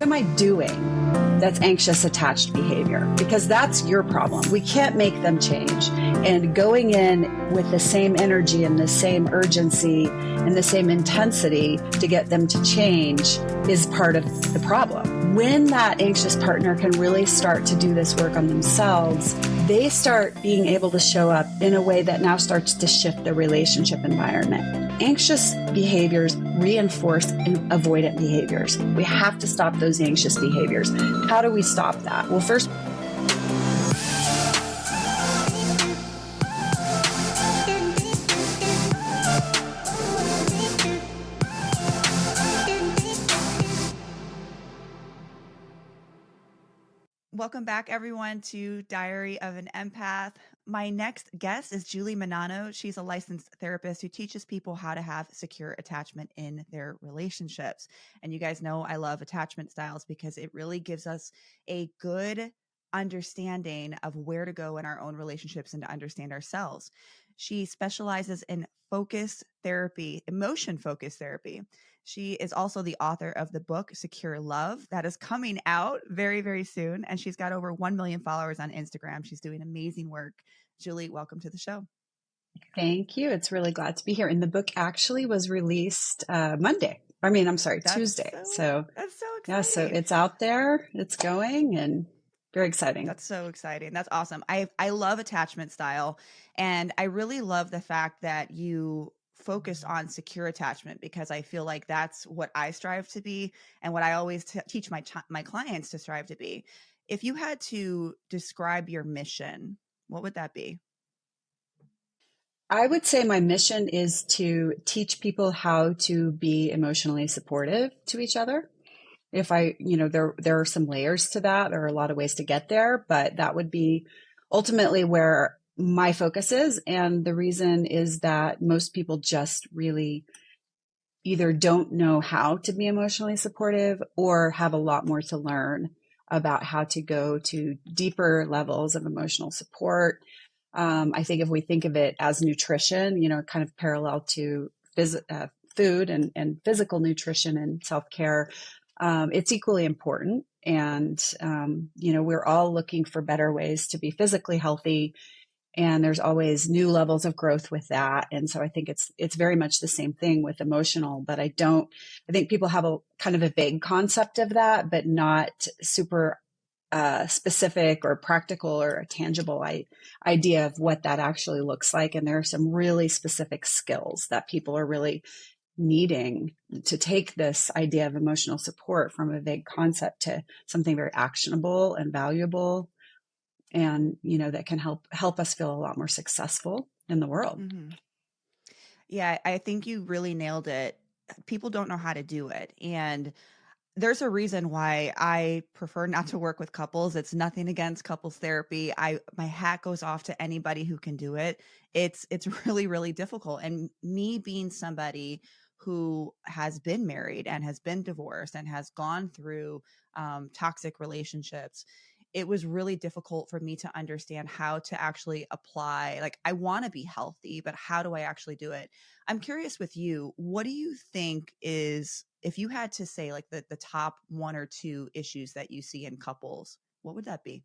am I doing that's anxious attached behavior? Because that's your problem. We can't make them change. And going in with the same energy and the same urgency and the same intensity to get them to change is part of the problem. When that anxious partner can really start to do this work on themselves, they start being able to show up in a way that now starts to shift the relationship environment. Anxious behaviors reinforce avoidant behaviors. We have to stop those anxious behaviors. How do we stop that? Well, first, Welcome back, everyone, to Diary of an Empath. My next guest is Julie Menanno. She's a licensed therapist who teaches people how to have secure attachment in their relationships. And you guys know I love attachment styles because it really gives us a good understanding of where to go in our own relationships and to understand ourselves. She specializes in focus therapy, emotion focus therapy. She is also the author of the book Secure Love that is coming out very, very soon. And she's got over 1 million followers on Instagram. She's doing amazing work. Julie, welcome to the show. Thank you. It's really glad to be here. And the book actually was released Tuesday. So that's so exciting. Yeah, so it's out there, it's going, and very exciting. That's so exciting. That's awesome. I love attachment style. And I really love the fact that you focus on secure attachment because I feel like that's what I strive to be and what I always teach my clients to strive to be. If you had to describe your mission, what would that be? I would say my mission is to teach people how to be emotionally supportive to each other. There are some layers to that. There are a lot of ways to get there, but that would be ultimately where my focus is. And the reason is that most people just really either don't know how to be emotionally supportive or have a lot more to learn about how to go to deeper levels of emotional support. I think if we think of it as nutrition, kind of parallel to food and physical nutrition and self-care, it's equally important. And, we're all looking for better ways to be physically healthy. And there's always new levels of growth with that. And so I think it's very much the same thing with emotional, but I think people have a kind of a vague concept of that, but not super specific or practical or a tangible idea of what that actually looks like. And there are some really specific skills that people are really needing to take this idea of emotional support from a vague concept to something very actionable and valuable, and that can help us feel a lot more successful in the world. Mm-hmm. Yeah, I think you really nailed it. People don't know how to do it, and there's a reason why I prefer not to work with couples. It's nothing against couples therapy. My hat goes off to anybody who can do it. It's really, really difficult. And me being somebody who has been married and has been divorced and has gone through toxic relationships, it was really difficult for me to understand how to actually apply. Like, I want to be healthy, but how do I actually do it? I'm curious with you, what do you think is, if you had to say like the top 1 or 2 issues that you see in couples, what would that be?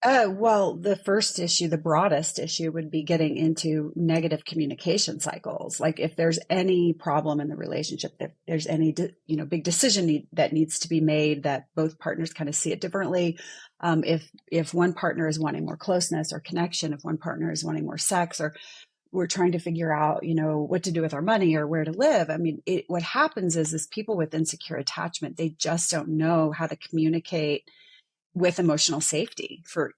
Well, the first issue, the broadest issue, would be getting into negative communication cycles. Like if there's any problem in the relationship, if there's any, big decision that needs to be made, that both partners kind of see it differently. If one partner is wanting more closeness or connection, if one partner is wanting more sex, or we're trying to figure out, what to do with our money or where to live. I mean, what happens is people with insecure attachment, they just don't know how to communicate with emotional safety for,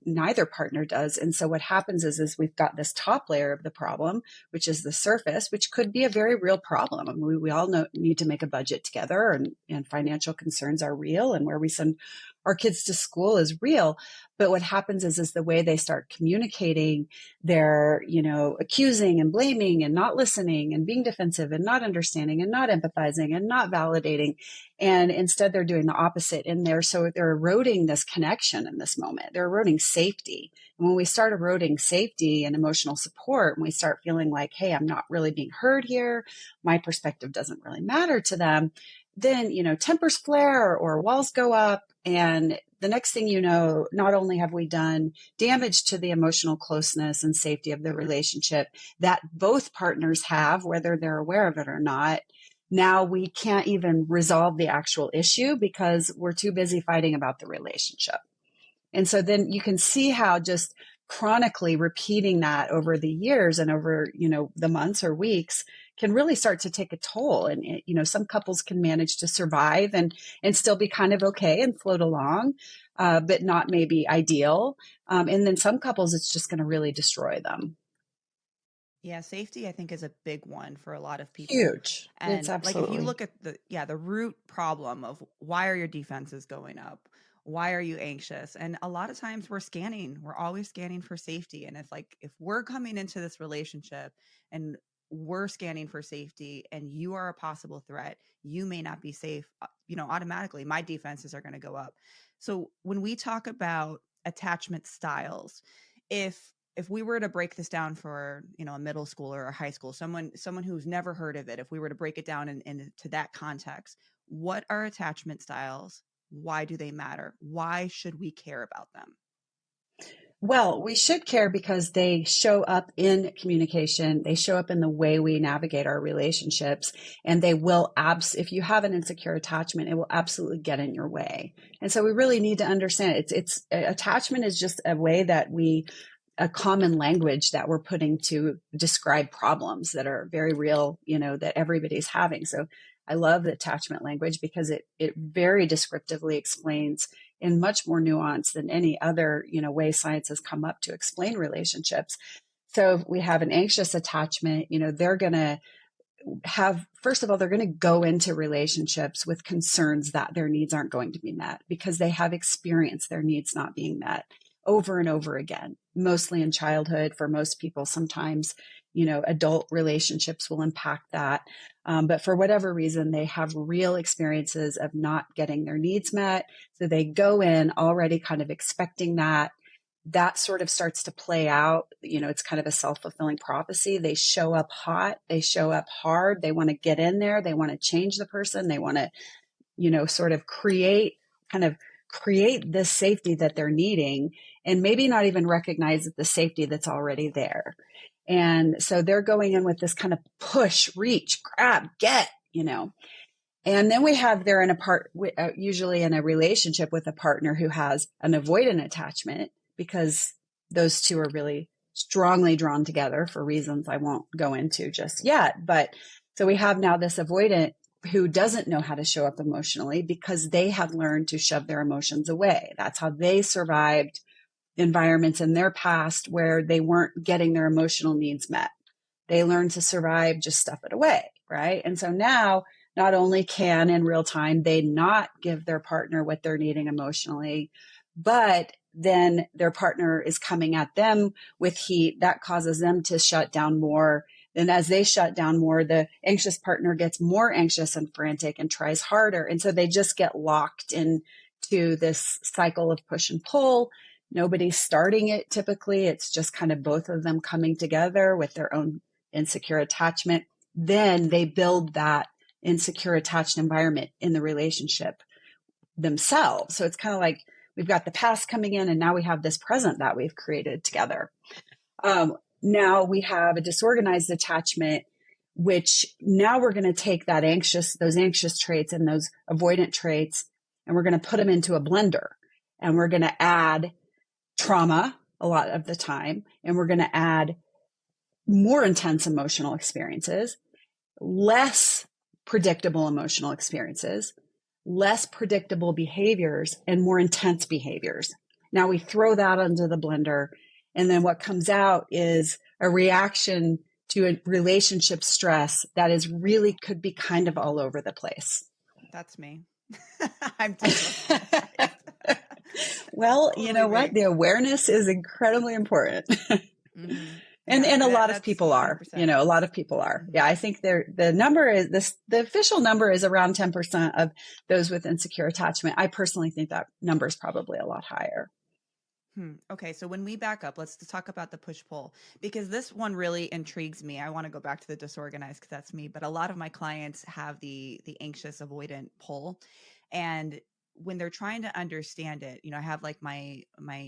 neither partner does. And so what happens is we've got this top layer of the problem, which is the surface, which could be a very real problem. I mean, we all need to make a budget together, and financial concerns are real, and where we send our kids to school is real. But what happens is the way they start communicating, they're, accusing and blaming and not listening and being defensive and not understanding and not empathizing and not validating. And instead they're doing the opposite in there. So they're eroding this connection in this moment. They're eroding safety. And when we start eroding safety and emotional support, when we start feeling like, hey, I'm not really being heard here, my perspective doesn't really matter to them, then, tempers flare or walls go up. And the next thing you know, not only have we done damage to the emotional closeness and safety of the relationship that both partners have, whether they're aware of it or not, now we can't even resolve the actual issue because we're too busy fighting about the relationship. And so then you can see how just chronically repeating that over the years and over, the months or weeks can really start to take a toll. And, some couples can manage to survive and still be kind of okay and float along, but not maybe ideal. And then some couples, it's just going to really destroy them. Yeah, safety I think is a big one for a lot of people. Huge. It's And like if you absolutely. look at the root problem of why are your defenses going up? Why are you anxious? And a lot of times we're scanning. We're always scanning for safety. And if we're coming into this relationship and we're scanning for safety and you are a possible threat, you may not be safe, automatically my defenses are going to go up. So when we talk about attachment styles, if we were to break this down for a middle schooler or a high school, someone who's never heard of it, if we were to break it down into that context, what are attachment styles? Why do they matter? Why should we care about them? Well, we should care because they show up in communication. They show up in the way we navigate our relationships, and they will if you have an insecure attachment, it will absolutely get in your way. And so we really need to understand it's attachment is just a way that a common language that we're putting to describe problems that are very real, that everybody's having. So I love the attachment language because it very descriptively explains in much more nuance than any other, way science has come up to explain relationships. So if we have an anxious attachment, they're going to first of all, they're going to go into relationships with concerns that their needs aren't going to be met because they have experienced their needs not being met over and over again, mostly in childhood. For most people, sometimes, adult relationships will impact that. But for whatever reason, they have real experiences of not getting their needs met. So they go in already kind of expecting that sort of starts to play out. It's kind of a self-fulfilling prophecy. They show up hot, they show up hard, they want to get in there, they want to change the person, they want to, sort of kind of create this safety that they're needing and maybe not even recognize the safety that's already there. And so they're going in with this kind of push, reach, grab, get, and then they're usually in a relationship with a partner who has an avoidant attachment because those two are really strongly drawn together for reasons I won't go into just yet. But so we have now this avoidant who doesn't know how to show up emotionally because they have learned to shove their emotions away. That's how they survived environments in their past where they weren't getting their emotional needs met. They learned to survive, just stuff it away, right? And so now, not only can in real time they not give their partner what they're needing emotionally, but then their partner is coming at them with heat that causes them to shut down more. And as they shut down more, the anxious partner gets more anxious and frantic and tries harder. And so they just get locked into this cycle of push and pull. Nobody's starting it typically. It's just kind of both of them coming together with their own insecure attachment. Then they build that insecure attached environment in the relationship themselves. So it's kind of like we've got the past coming in and now we have this present that we've created together. Now we have a disorganized attachment, which now we're going to take those anxious traits and those avoidant traits, and we're going to put them into a blender, and we're going to add trauma a lot of the time, and we're going to add more intense emotional experiences, less predictable emotional experiences, less predictable behaviors, and more intense behaviors. Now we throw that into the blender, and then what comes out is a reaction to a relationship stress that is really could be kind of all over the place. That's me. I'm definitely that type. Well, you Totally know what? me. The awareness is incredibly important. Mm-hmm. Yeah, And a lot of that's people are, 100%. a lot of people are. Mm-hmm. Yeah, I think the number is the official number is around 10% of those with insecure attachment. I personally think that number is probably a lot higher. Okay, so when we back up, let's talk about the push pull because this one really intrigues me. I want to go back to the disorganized because that's me, but a lot of my clients have the anxious avoidant pull, and when they're trying to understand it, I have like my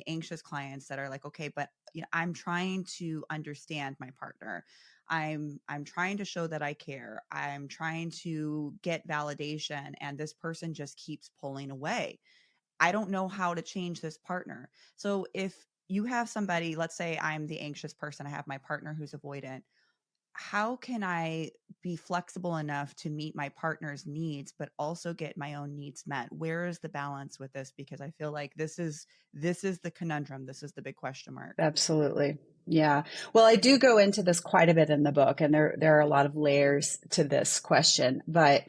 anxious clients that are like, okay, but I'm trying to understand my partner. I'm trying to show that I care. I'm trying to get validation, and this person just keeps pulling away. I don't know how to change this partner. So if you have somebody, let's say I'm the anxious person, I have my partner who's avoidant. How can I be flexible enough to meet my partner's needs, but also get my own needs met? Where is the balance with this? Because I feel like this is the conundrum. This is the big question mark. Absolutely. Yeah. Well, I do go into this quite a bit in the book, and there are a lot of layers to this question. But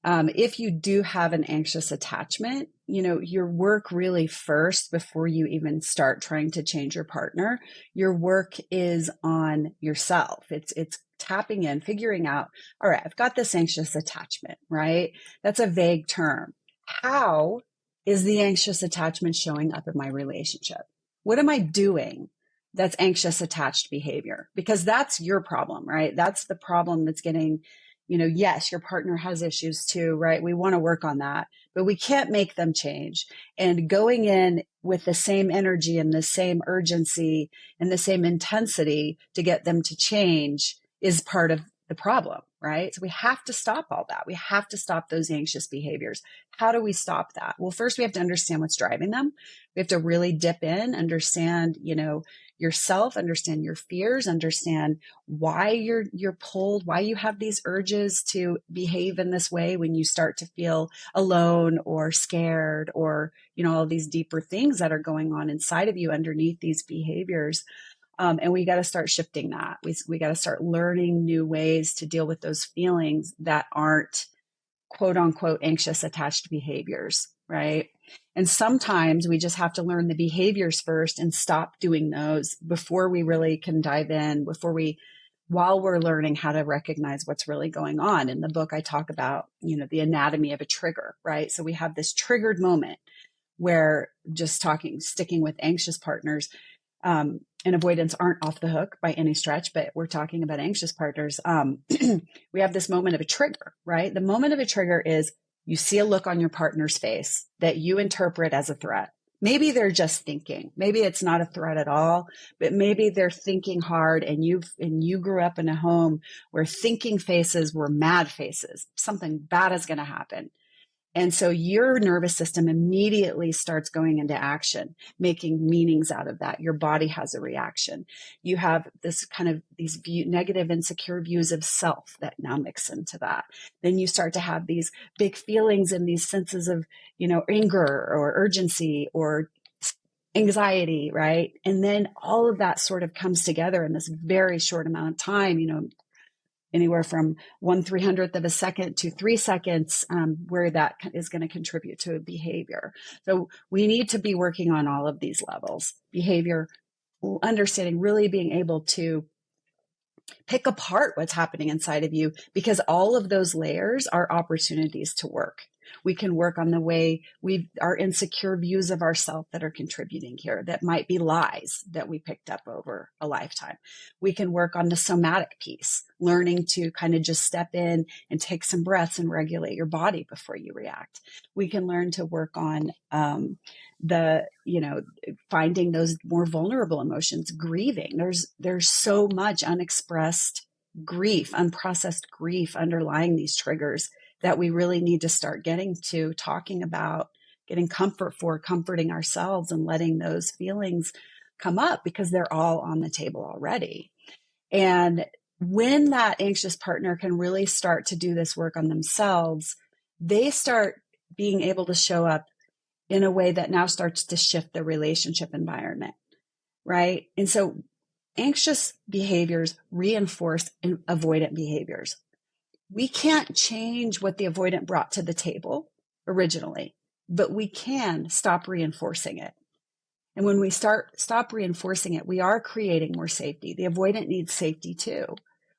if you do have an anxious attachment, your work really first, before you even start trying to change your partner, your work is on yourself. It's tapping in, figuring out, all right, I've got this anxious attachment, right? That's a vague term. How is the anxious attachment showing up in my relationship? What am I doing that's anxious attached behavior? Because that's your problem, right? That's the problem that's getting, yes, your partner has issues too, right? We want to work on that, but we can't make them change. And going in with the same energy and the same urgency and the same intensity to get them to change is part of the problem, right? So we have to stop all that. We have to stop those anxious behaviors. How do we stop that? Well, first we have to understand what's driving them. We have to really dip in, understand, yourself, understand your fears, understand why you're pulled, why you have these urges to behave in this way when you start to feel alone or scared, or all these deeper things that are going on inside of you underneath these behaviors. And we got to start shifting that. We got to start learning new ways to deal with those feelings that aren't quote unquote anxious attached behaviors, right? And sometimes we just have to learn the behaviors first and stop doing those before we really can dive in, while we're learning how to recognize what's really going on. In the book, I talk about, the anatomy of a trigger, right? So we have this triggered moment where, sticking with anxious partners, and avoidants aren't off the hook by any stretch, but we're talking about anxious partners. We have this moment of a trigger, right? The moment of a trigger is you see a look on your partner's face that you interpret as a threat. Maybe they're just thinking. Maybe it's not a threat at all, but maybe they're thinking hard, and you grew up in a home where thinking faces were mad faces. Something bad is going to happen. And so your nervous system immediately starts going into action, making meanings out of that. Your body has a reaction. You have these negative, insecure views of self that now mix into that. Then you start to have these big feelings and these senses of, anger or urgency or anxiety, right? And then all of that sort of comes together in this very short amount of time, anywhere from 1/300th of a second to 3 seconds, where that is going to contribute to a behavior. So we need to be working on all of these levels: behavior, understanding, really being able to pick apart what's happening inside of you, because all of those layers are opportunities to work. We can work on the way our insecure views of ourselves that are contributing here, that might be lies that we picked up over a lifetime. We can work on the somatic piece, learning to kind of just step in and take some breaths and regulate your body before you react. We can learn to work on finding those more vulnerable emotions, grieving. There's so much unexpressed grief, unprocessed grief underlying these triggers that we really need to start getting to talking about, getting comforting ourselves and letting those feelings come up, because they're all on the table already. And when that anxious partner can really start to do this work on themselves, they start being able to show up in a way that now starts to shift the relationship environment, right? And so anxious behaviors reinforce avoidant behaviors. We can't change what the avoidant brought to the table originally, but we can stop reinforcing it. And when we stop reinforcing it, we are creating more safety. The avoidant needs safety too.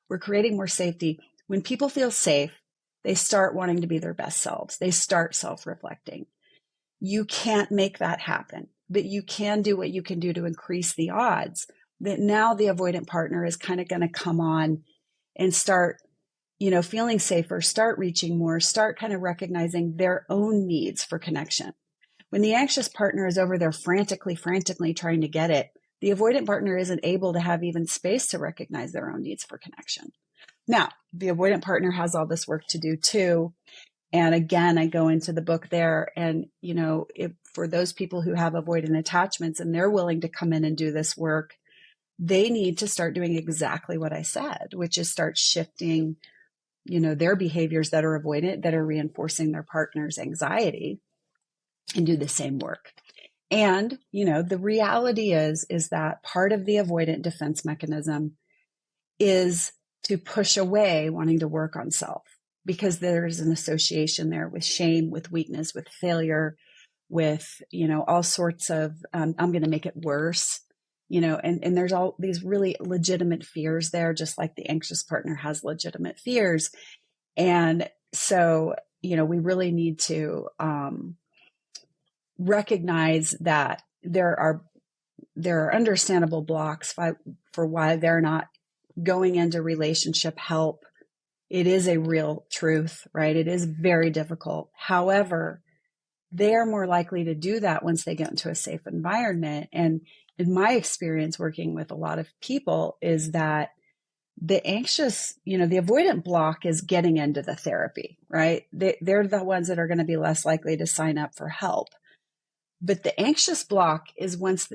We're creating more safety. When people feel safe, they start wanting to be their best selves. They start self-reflecting. You can't make that happen but you can do what you can do to increase the odds that now the avoidant partner is kind of going to come on and start, feeling safer, start reaching more, start kind of recognizing their own needs for connection. When the anxious partner is over there frantically trying to get it, the avoidant partner isn't able to have even space to recognize their own needs for connection. Now, the avoidant partner has all this work to do too. And again, I go into the book there, and, if for those people who have avoidant attachments and they're willing to come in and do this work, they need to start doing exactly what I said, which is start shifting, their behaviors that are avoidant, that are reinforcing their partner's anxiety, and do the same work. And, the reality is that part of the avoidant defense mechanism is to push away wanting to work on self, because there's an association there with shame, with weakness, with failure, with, all sorts of, I'm going to make it worse, and there's all these really legitimate fears there, just like the anxious partner has legitimate fears. And so, we really need to recognize that there are understandable blocks for why they're not going into relationship help. It is a real truth, right? It is very difficult. However, they are more likely to do that once they get into a safe environment. And in my experience working with a lot of people is that the anxious, the avoidant block is getting into the therapy, right? They're the ones that are going to be less likely to sign up for help. But the anxious block is once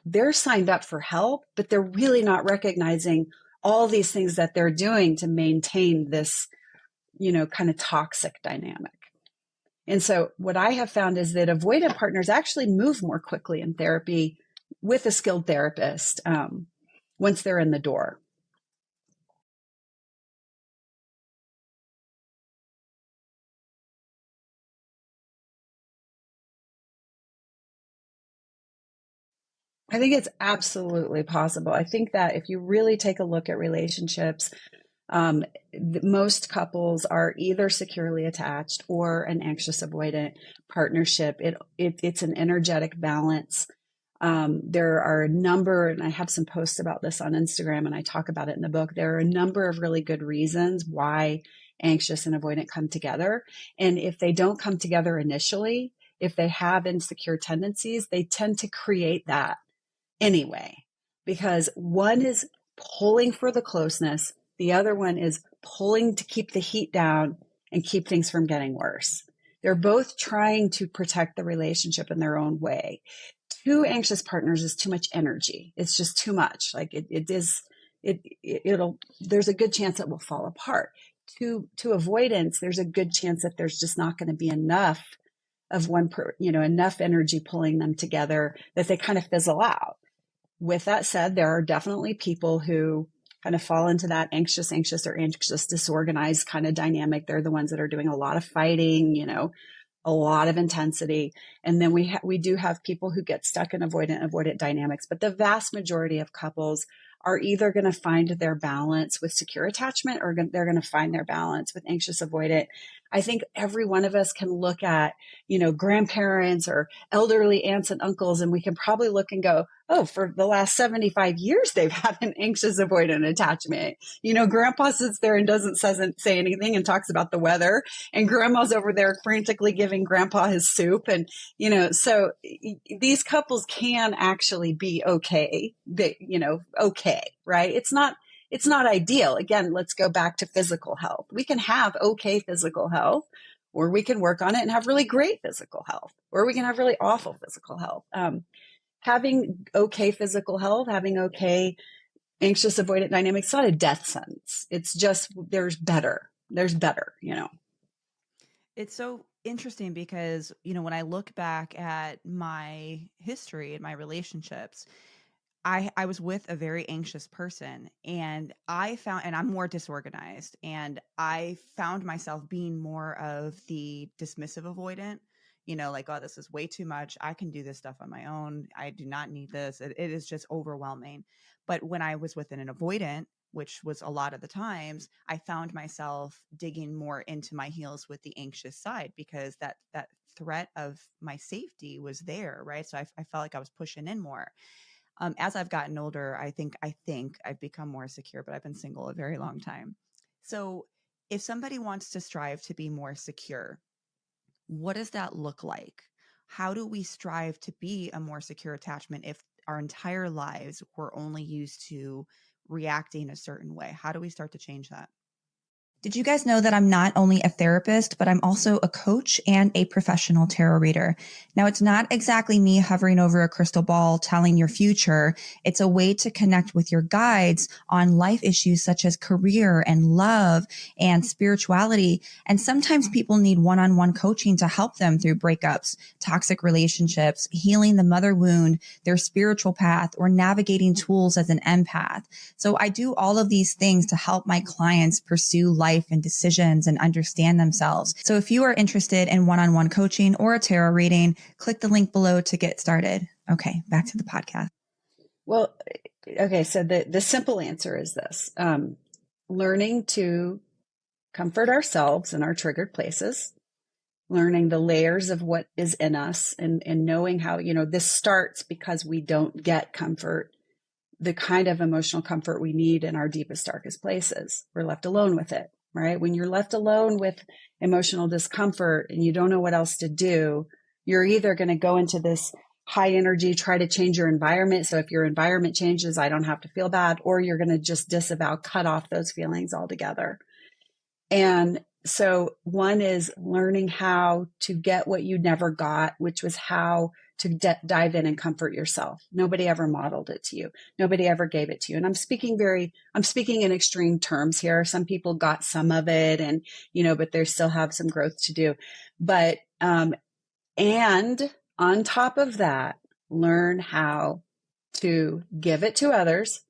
they're signed up for help, but they're really not recognizing all these things that they're doing to maintain this, kind of toxic dynamic. And so what I have found is that avoidant partners actually move more quickly in therapy with a skilled therapist once they're in the door. I think it's absolutely possible. I think that if you really take a look at relationships, um, most couples are either securely attached or an anxious avoidant partnership. It's an energetic balance. There are a number, and I have some posts about this on Instagram, and I talk about it in the book. There are a number of really good reasons why anxious and avoidant come together. And if they don't come together initially, if they have insecure tendencies, they tend to create that anyway, because one is pulling for the closeness, the other one is pulling to keep the heat down and keep things from getting worse. They're both trying to protect the relationship in their own way. Two anxious partners is too much energy. It's just too much. Like it'll, there's a good chance it will fall apart. To avoidance, there's a good chance that there's just not going to be enough of enough energy pulling them together that they kind of fizzle out. With that said, there are definitely people who kind of fall into that anxious or anxious disorganized kind of dynamic. They're the ones that are doing a lot of fighting, a lot of intensity. And then we do have people who get stuck in avoidant dynamics. But the vast majority of couples are either going to find their balance with secure attachment, or they're going to find their balance with anxious avoidant. I think every one of us can look at, grandparents or elderly aunts and uncles, and we can probably look and go, oh, for the last 75 years, they've had an anxious avoidant attachment. Grandpa sits there and doesn't say anything and talks about the weather, and grandma's over there frantically giving grandpa his soup. And, so these couples can actually be okay, okay, right? It's not ideal. Again, let's go back to physical health. We can have okay physical health, or we can work on it and have really great physical health, or we can have really awful physical health. Having okay physical health, having okay anxious avoidant dynamics, it's not a death sentence. It's just there's better. There's better. It's so interesting because, when I look back at my history and my relationships, I was with a very anxious person, and and I'm more disorganized, and I found myself being more of the dismissive avoidant, like, oh, this is way too much. I can do this stuff on my own. I do not need this. It is just overwhelming. But when I was within an avoidant, which was a lot of the times, I found myself digging more into my heels with the anxious side because that threat of my safety was there, right? So I felt like I was pushing in more. As I've gotten older, I think I've become more secure, but I've been single a very long time. So if somebody wants to strive to be more secure, what does that look like? How do we strive to be a more secure attachment if our entire lives were only used to reacting a certain way? How do we start to change that? Did you guys know that I'm not only a therapist, but I'm also a coach and a professional tarot reader? Now, it's not exactly me hovering over a crystal ball telling your future. It's a way to connect with your guides on life issues such as career and love and spirituality. And sometimes people need one-on-one coaching to help them through breakups, toxic relationships, healing the mother wound, their spiritual path, or navigating tools as an empath. So I do all of these things to help my clients pursue life and decisions and understand themselves. So if you are interested in one-on-one coaching or a tarot reading, click the link below to get started. Okay, back to the podcast. Well, okay, so the simple answer is this. Learning to comfort ourselves in our triggered places, learning the layers of what is in us, and knowing how, this starts because we don't get comfort, the kind of emotional comfort we need in our deepest, darkest places. We're left alone with it, right? When you're left alone with emotional discomfort and you don't know what else to do, you're either going to go into this high energy, try to change your environment. So if your environment changes, I don't have to feel bad, or you're going to just disavow, cut off those feelings altogether. And so one is learning how to get what you never got, which was how to dive in and comfort yourself. Nobody ever modeled it to you. Nobody ever gave it to you. And I'm speaking in extreme terms here. Some people got some of it and, but they still have some growth to do. But, and on top of that, learn how to give it to others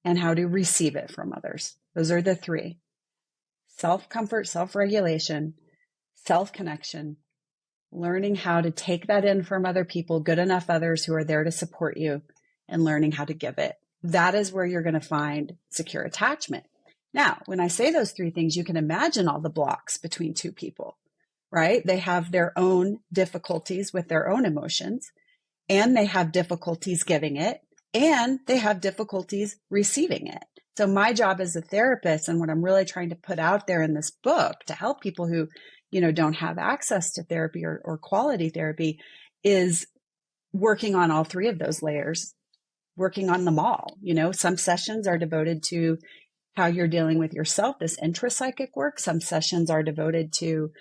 and how to receive it from others. Those are the three: self-comfort, self-regulation, self-connection, learning how to take that in from other people, good enough others who are there to support you, and learning how to give it. That is where you're going to find secure attachment. Now, when I say those three things, you can imagine all the blocks between two people, right? They have their own difficulties with their own emotions, and they have difficulties giving it, and they have difficulties receiving it. So my job as a therapist, and what I'm really trying to put out there in this book to help people who, don't have access to therapy or quality therapy, is working on all three of those layers, working on them all. Some sessions are devoted to how you're dealing with yourself, this intrapsychic work. Some sessions are devoted to,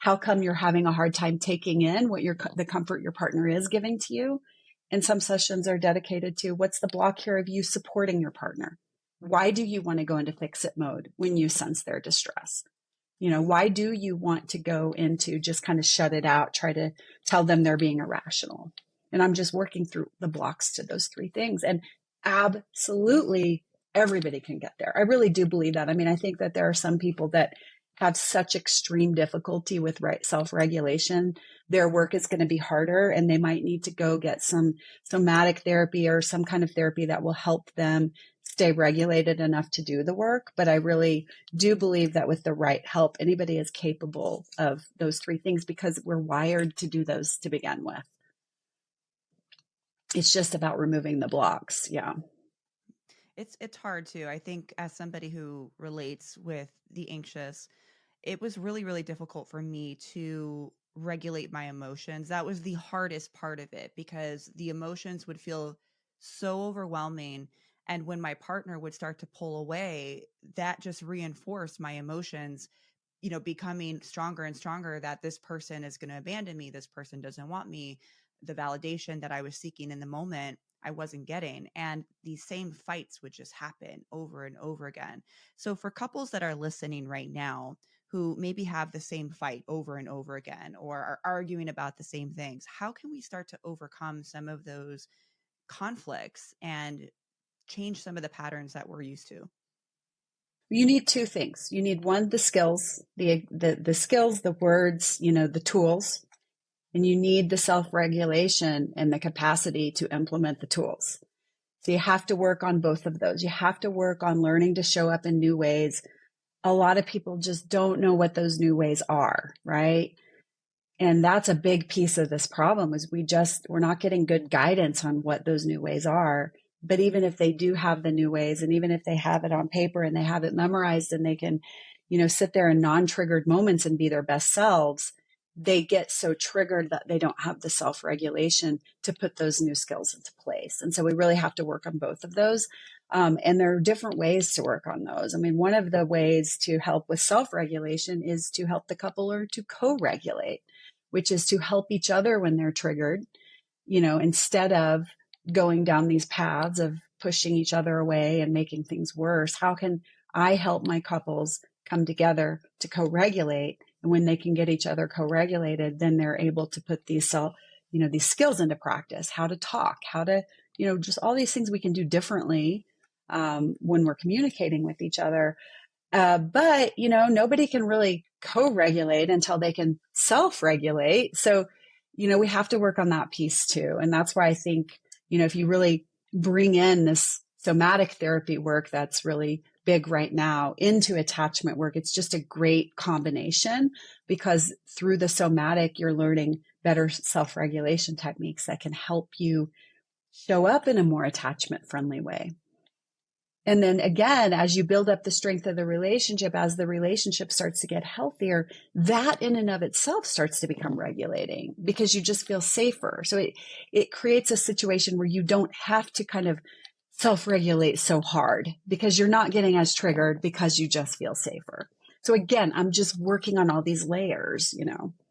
how come you're having a hard time taking in what the comfort your partner is giving to you. And some sessions are dedicated to what's the block here of you supporting your partner. Why do you want to go into fix-it mode when you sense their distress? Why do you want to go into just kind of shut it out, try to tell them they're being irrational? And I'm just working through the blocks to those three things. And absolutely everybody can get there. I really do believe that. I mean, I think that there are some people that have such extreme difficulty with self-regulation, their work is going to be harder, and they might need to go get some somatic therapy or some kind of therapy that will help them stay regulated enough to do the work. But I really do believe that with the right help, anybody is capable of those three things because we're wired to do those to begin with. It's just about removing the blocks. Yeah. It's hard too. I think as somebody who relates with the anxious, it was really, really difficult for me to regulate my emotions. That was the hardest part of it because the emotions would feel so overwhelming. And when my partner would start to pull away, that just reinforced my emotions, becoming stronger and stronger, that this person is going to abandon me. This person doesn't want me. The validation that I was seeking in the moment, I wasn't getting. And these same fights would just happen over and over again. So for couples that are listening right now, who maybe have the same fight over and over again, or are arguing about the same things, how can we start to overcome some of those conflicts and change some of the patterns that we're used to? You need two things. You need one, the skills, the skills, the words, the tools, and you need the self-regulation and the capacity to implement the tools. So you have to work on both of those. You have to work on learning to show up in new ways. A lot of people just don't know what those new ways are, right? And that's a big piece of this problem is we're not getting good guidance on what those new ways are. But even if they do have the new ways, and even if they have it on paper and they have it memorized and they can, sit there in non-triggered moments and be their best selves, they get so triggered that they don't have the self-regulation to put those new skills into place. And so we really have to work on both of those. And there are different ways to work on those. I mean, one of the ways to help with self-regulation is to help the couple learn to co-regulate, which is to help each other when they're triggered, instead of going down these paths of pushing each other away and making things worse. How can I help my couples come together to co-regulate? And when they can get each other co-regulated, then they're able to put these these skills into practice, how to talk, how to, just all these things we can do differently when we're communicating with each other. But, nobody can really co-regulate until they can self-regulate. So, we have to work on that piece too. And that's why I think, if you really bring in this somatic therapy work that's really big right now into attachment work, it's just a great combination, because through the somatic, you're learning better self-regulation techniques that can help you show up in a more attachment friendly way. And then again, as you build up the strength of the relationship, as the relationship starts to get healthier, that in and of itself starts to become regulating, because you just feel safer. So it creates a situation where you don't have to kind of self-regulate so hard, because you're not getting as triggered, because you just feel safer. So again, I'm just working on all these layers,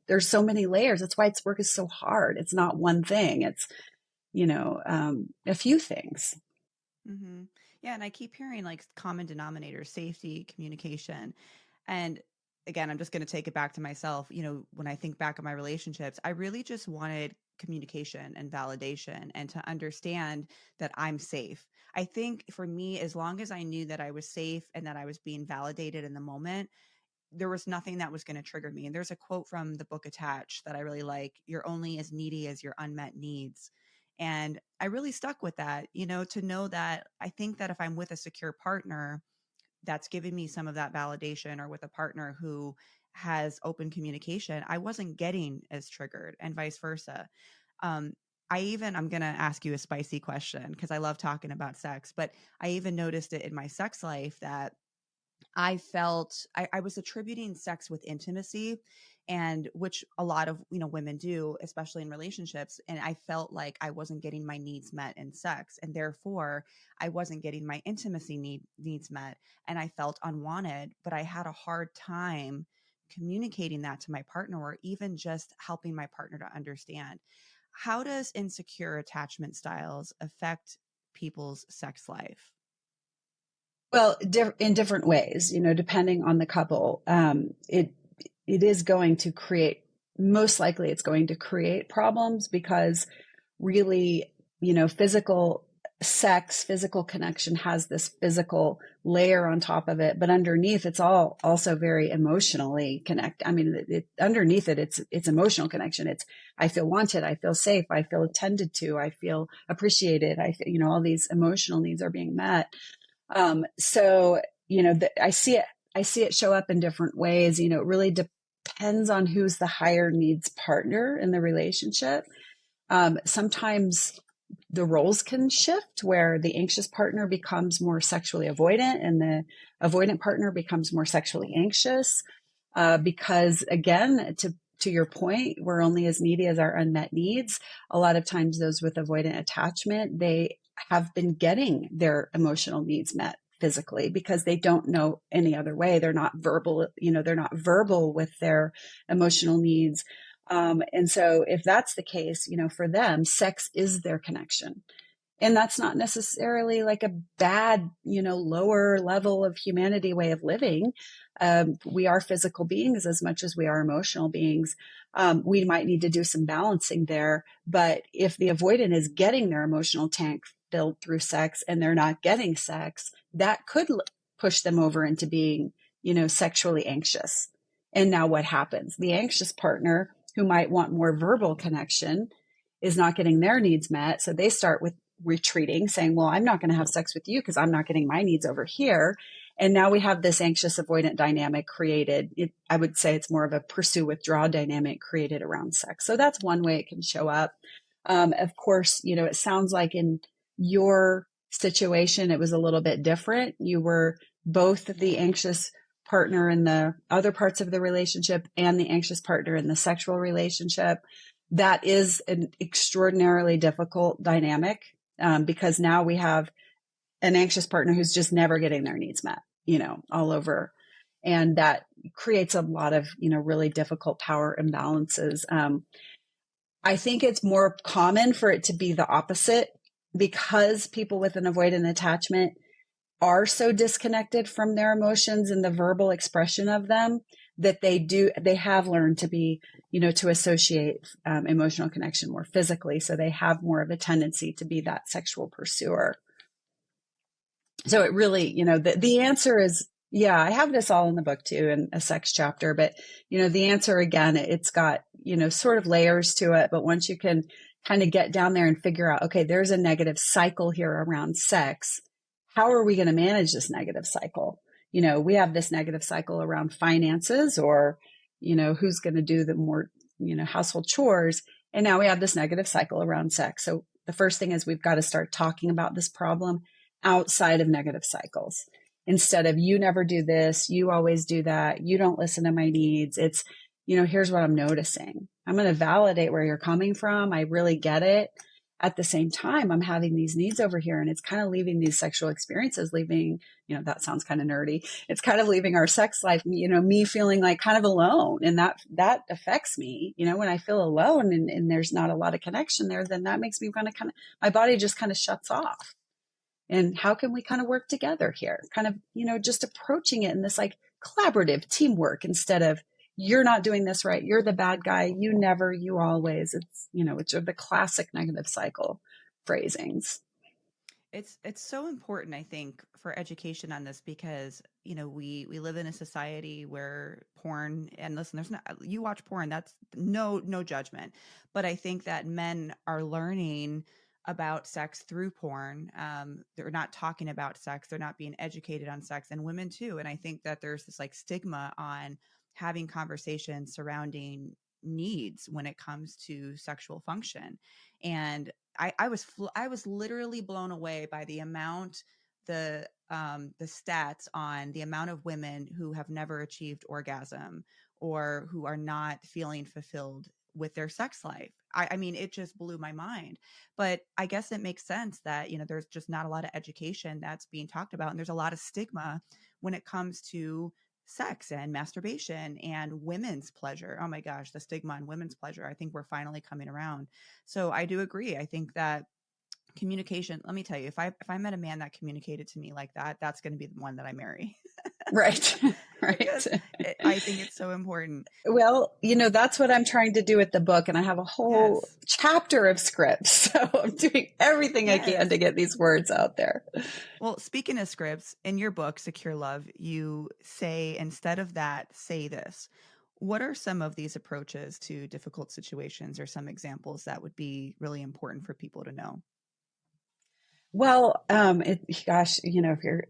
there's so many layers. That's why its work is so hard. It's not one thing. It's, a few things. Mm-hmm. Yeah, and I keep hearing like common denominators, safety, communication. And again, I'm just going to take it back to myself. When I think back on my relationships, I really just wanted communication and validation and to understand that I'm safe. I think for me, as long as I knew that I was safe and that I was being validated in the moment, there was nothing that was going to trigger me. And there's a quote from the book Attached that I really like: "You're only as needy as your unmet needs." And I really stuck with that, to know that I think that if I'm with a secure partner that's giving me some of that validation, or with a partner who has open communication, I wasn't getting as triggered, and vice versa. Um, I'm going to ask you a spicy question because I love talking about sex, but I even noticed it in my sex life that I felt I was attributing sex with intimacy, and which a lot of women do, especially in relationships. And I felt like I wasn't getting my needs met in sex, and therefore I wasn't getting my intimacy needs met, and I felt unwanted. But I had a hard time communicating that to my partner, or even just helping my partner to understand. How does insecure attachment styles affect people's sex life? Well, in different ways, depending on the couple, it is going to create, most likely, it's going to create problems, because really, physical sex, physical connection has this physical layer on top of it, but underneath, it's all also very emotionally connected. I mean, underneath it, it's emotional connection. It's I feel wanted, I feel safe, I feel attended to, I feel appreciated. All these emotional needs are being met. So, I see it show up in different ways. It really depends on who's the higher needs partner in the relationship. Sometimes the roles can shift, where the anxious partner becomes more sexually avoidant and the avoidant partner becomes more sexually anxious. Because again, to your point, we're only as needy as our unmet needs. A lot of times those with avoidant attachment, they have been getting their emotional needs met physically, because they don't know any other way. They're not verbal, they're not verbal with their emotional needs. And so if that's the case, for them, sex is their connection. And that's not necessarily like a bad, lower level of humanity way of living. We are physical beings as much as we are emotional beings. We might need to do some balancing there. But if the avoidant is getting their emotional tank filled through sex and they're not getting sex, that could push them over into being, sexually anxious. And now what happens? The anxious partner, who might want more verbal connection, is not getting their needs met. So they start with retreating, saying, well, I'm not going to have sex with you because I'm not getting my needs over here. And now we have this anxious avoidant dynamic created. I would say it's more of a pursue withdraw dynamic created around sex. So that's one way it can show up. Of course, it sounds like in your situation, it was a little bit different. You were both the anxious partner in the other parts of the relationship and the anxious partner in the sexual relationship. That is an extraordinarily difficult dynamic, because now we have an anxious partner who's just never getting their needs met, all over. And that creates a lot of, really difficult power imbalances. I think it's more common for it to be the opposite, because people with an avoidant attachment are so disconnected from their emotions and the verbal expression of them, that they have learned to be, to associate emotional connection more physically. So they have more of a tendency to be that sexual pursuer. So it really, the answer is, yeah, I have this all in the book too, in a sex chapter, but, the answer again, it's got, sort of layers to it. But once you can kind of get down there and figure out, okay, there's a negative cycle here around sex. How are we going to manage this negative cycle? We have this negative cycle around finances, or, who's going to do the more, household chores. And now we have this negative cycle around sex. So the first thing is we've got to start talking about this problem outside of negative cycles. Instead of, you never do this, you always do that, you don't listen to my needs. It's, here's what I'm noticing. I'm going to validate where you're coming from. I really get it. At the same time, I'm having these needs over here, and it's kind of leaving these sexual experiences, leaving, that sounds kind of nerdy. It's kind of leaving our sex life, me feeling like kind of alone. And that affects me, when I feel alone and there's not a lot of connection there, then that makes me kind of, my body just kind of shuts off. And how can we kind of work together here? Kind of, just approaching it in this like collaborative teamwork, instead of, you're not doing this right, you're the bad guy, you never, you always. It's, which are the classic negative cycle phrasings. It's so important, I think, for education on this, because we live in a society where porn, and listen, there's not, you watch porn, that's no judgment, but I think that men are learning about sex through porn. They're not talking about sex, they're not being educated on sex, and women too. And I think that there's this like stigma on having conversations surrounding needs when it comes to sexual function. And I was literally blown away by the amount, the stats on the amount of women who have never achieved orgasm, or who are not feeling fulfilled with their sex life. I mean, it just blew my mind. But I guess it makes sense that, there's just not a lot of education that's being talked about. And there's a lot of stigma when it comes to sex and masturbation and women's pleasure. Oh my gosh, the stigma on women's pleasure. I think we're finally coming around. So I do agree. I think that communication, let me tell you, if I met a man that communicated to me like that, that's going to be the one that I marry. Right. Because Right. I think it's so important. Well, that's what I'm trying to do with the book. And I have a whole Yes. chapter of scripts. So I'm doing everything I can Yes. to get these words out there. Well, speaking of scripts, in your book, Secure Love, you say, instead of that, say this. What are some of these approaches to difficult situations, or some examples that would be really important for people to know? Well, gosh,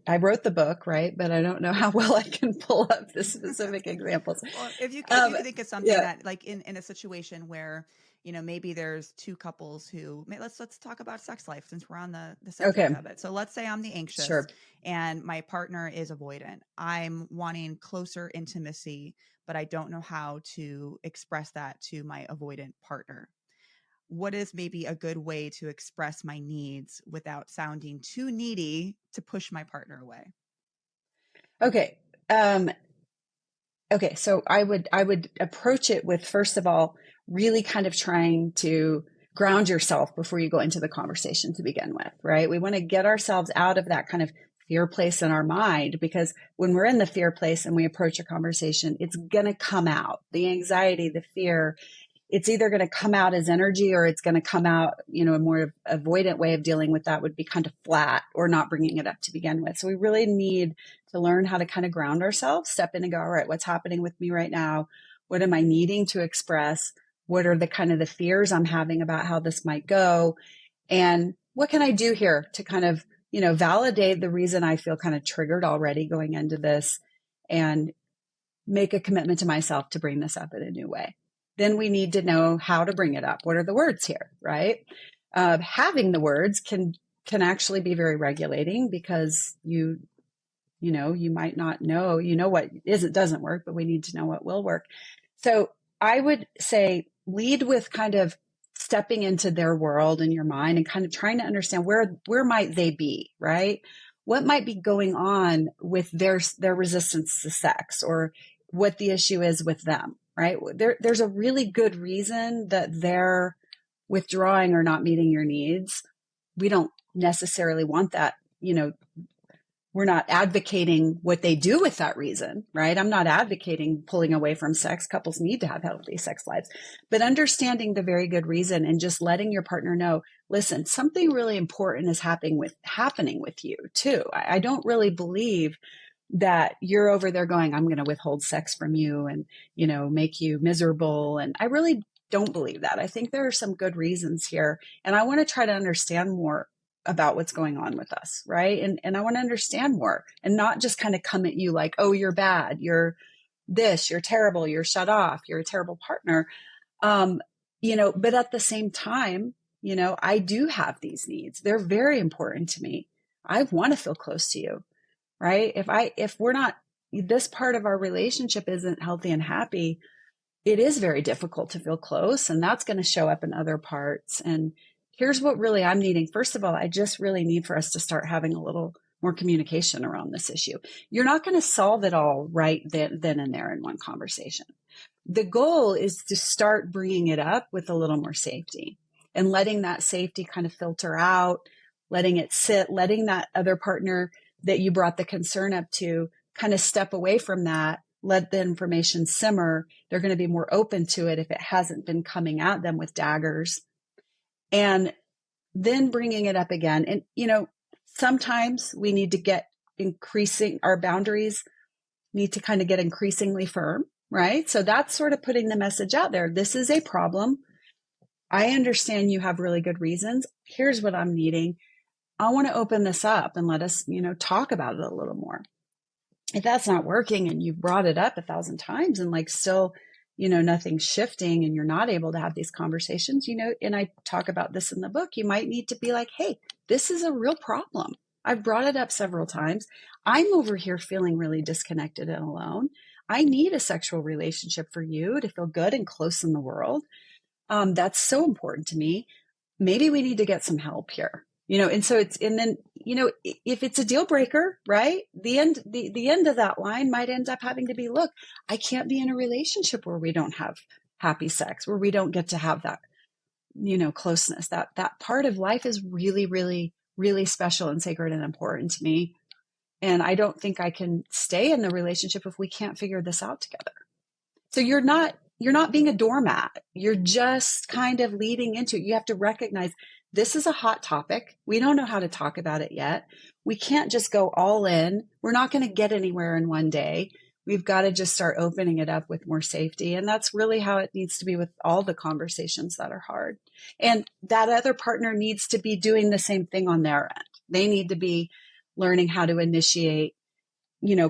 I wrote the book, right? But I don't know how well I can pull up the specific examples. Well, if Um, you think of something yeah. that, like, in a situation where, maybe there's two couples who let's talk about sex life, since we're on the subject Okay. of it. So let's say I'm the anxious Sure. and my partner is avoidant. I'm wanting closer intimacy, but I don't know how to express that to my avoidant partner. What is maybe a good way to express my needs without sounding too needy to push my partner away? Okay. Okay. So I would approach it with, first of all, really kind of trying to ground yourself before you go into the conversation to begin with, right? We want to get ourselves out of that kind of fear place in our mind, because when we're in the fear place and we approach a conversation, it's going to come out. The anxiety, the fear, it's either going to come out as energy, or it's going to come out, a more avoidant way of dealing with that would be kind of flat or not bringing it up to begin with. So we really need to learn how to kind of ground ourselves, step in and go, all right, what's happening with me right now? What am I needing to express? What are the kind of the fears I'm having about how this might go? And what can I do here to kind of, validate the reason I feel kind of triggered already going into this, and make a commitment to myself to bring this up in a new way. Then we need to know how to bring it up. What are the words here, right? Having the words can actually be very regulating, because you might not know, what doesn't work, but we need to know what will work. So I would say lead with kind of stepping into their world in your mind and kind of trying to understand where might they be, right? What might be going on with their resistance to sex, or what the issue is with them, right? There's a really good reason that they're withdrawing or not meeting your needs. We don't necessarily want that, we're not advocating what they do with that reason, right? I'm not advocating pulling away from sex. Couples need to have healthy sex lives, but understanding the very good reason and just letting your partner know, listen, something really important is happening with you too. I don't really believe that you're over there going, I'm going to withhold sex from you and, make you miserable. And I really don't believe that. I think there are some good reasons here. And I want to try to understand more about what's going on with us, right? And I want to understand more, and not just kind of come at you like, oh, you're bad, you're this, you're terrible, you're shut off, you're a terrible partner. Um, but at the same time, I do have these needs. They're very important to me. I want to feel close to you, right? If we're not, this part of our relationship isn't healthy and happy, it is very difficult to feel close, and that's going to show up in other parts. And here's what really I'm needing. First of all, I just really need for us to start having a little more communication around this issue. You're not going to solve it all right then and there in one conversation. The goal is to start bringing it up with a little more safety, and letting that safety kind of filter out, letting it sit, letting that other partner that you brought the concern up to kind of step away from that, let the information simmer. They're going to be more open to it if it hasn't been coming at them with daggers. And then bringing it up again. And, sometimes we need to get increasing, our boundaries need to kind of get increasingly firm, right? So that's sort of putting the message out there. This is a problem. I understand you have really good reasons. Here's what I'm needing. I want to open this up and let us, talk about it a little more. If that's not working and you've brought it up 1,000 times and like still, nothing's shifting and you're not able to have these conversations, and I talk about this in the book, you might need to be like, hey, this is a real problem. I've brought it up several times. I'm over here feeling really disconnected and alone. I need a sexual relationship for you to feel good and close in the world. That's so important to me. Maybe we need to get some help here. And so and then, if it's a deal breaker, right? The end of that line might end up having to be, look, I can't be in a relationship where we don't have happy sex, where we don't get to have that, closeness. That part of life is really, really, really special and sacred and important to me. And I don't think I can stay in the relationship if we can't figure this out together. So you're not being a doormat. You're just kind of leading into it. You have to recognize this is a hot topic. We don't know how to talk about it yet. We can't just go all in. We're not going to get anywhere in one day. We've got to just start opening it up with more safety. And that's really how it needs to be with all the conversations that are hard. And that other partner needs to be doing the same thing on their end. They need to be learning how to initiate,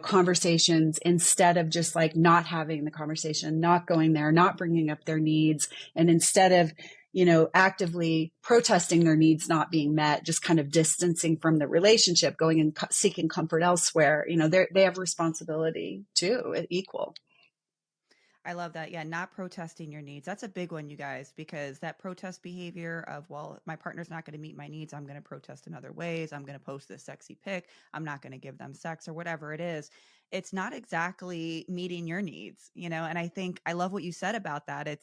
conversations, instead of just like not having the conversation, not going there, not bringing up their needs. And instead of, actively protesting their needs not being met, just kind of distancing from the relationship, going and seeking comfort elsewhere. They have responsibility too, equal. I love that. Yeah, not protesting your needs. That's a big one, you guys, because that protest behavior of, well, my partner's not going to meet my needs, I'm going to protest in other ways. I'm going to post this sexy pic. I'm not going to give them sex or whatever it is. It's not exactly meeting your needs, and I think I love what you said about that.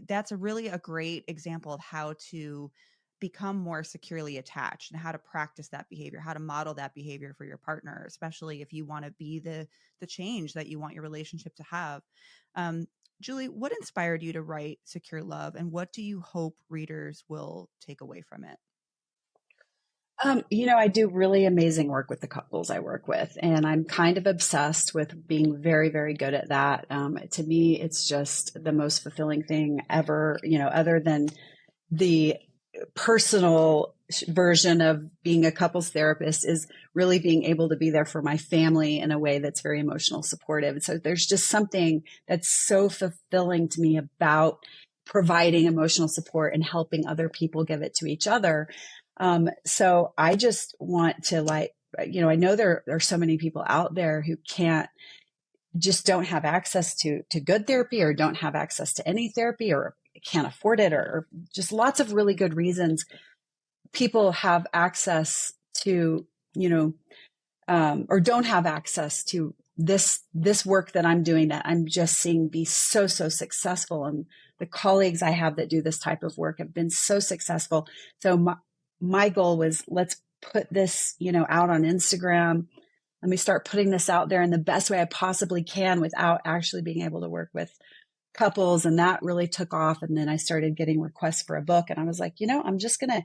That's a great example of how to become more securely attached and how to practice that behavior, how to model that behavior for your partner, especially if you want to be the change that you want your relationship to have. Um, Julie, what inspired you to write Secure Love, and what do you hope readers will take away from it? I do really amazing work with the couples I work with, and I'm kind of obsessed with being very, very good at that. To me, it's just the most fulfilling thing ever, other than the personal version of being a couples therapist is really being able to be there for my family in a way that's very emotional supportive. So there's just something that's so fulfilling to me about providing emotional support and helping other people give it to each other. So I just want to I know there are so many people out there who just don't have access to good therapy, or don't have access to any therapy, or can't afford it, or just lots of really good reasons people have access to, or don't have access to this work that I'm doing, that I'm just seeing be so successful. And the colleagues I have that do this type of work have been so successful. So my goal was, let's put this, out on Instagram. Let me start putting this out there in the best way I possibly can without actually being able to work with couples. And that really took off. And then I started getting requests for a book. And I was like, I'm just going to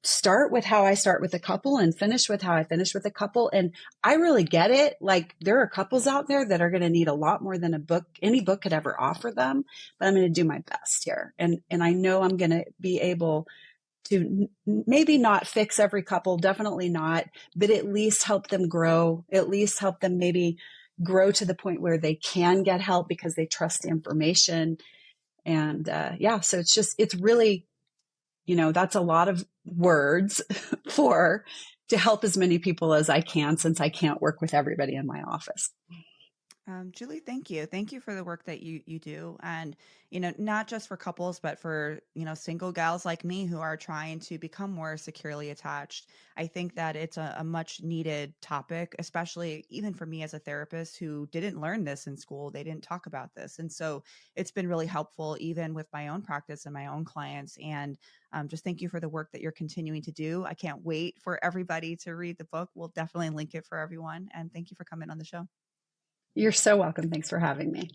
start with how I start with a couple and finish with how I finish with a couple. And I really get it. Like, there are couples out there that are going to need a lot more than any book could ever offer them, but I'm going to do my best here. And I know I'm going to be able to maybe not fix every couple, definitely not, but at least help them grow, at least help them maybe grow to the point where they can get help because they trust the information. And so it's really, that's a lot of words for to help as many people as I can, since I can't work with everybody in my office. Julie, thank you. Thank you for the work that you do. And, not just for couples, but for, single gals like me who are trying to become more securely attached. I think that it's a much needed topic, especially even for me as a therapist who didn't learn this in school. They didn't talk about this. And so it's been really helpful, even with my own practice and my own clients. And just thank you for the work that you're continuing to do. I can't wait for everybody to read the book. We'll definitely link it for everyone. And thank you for coming on the show. You're so welcome. Thanks for having me.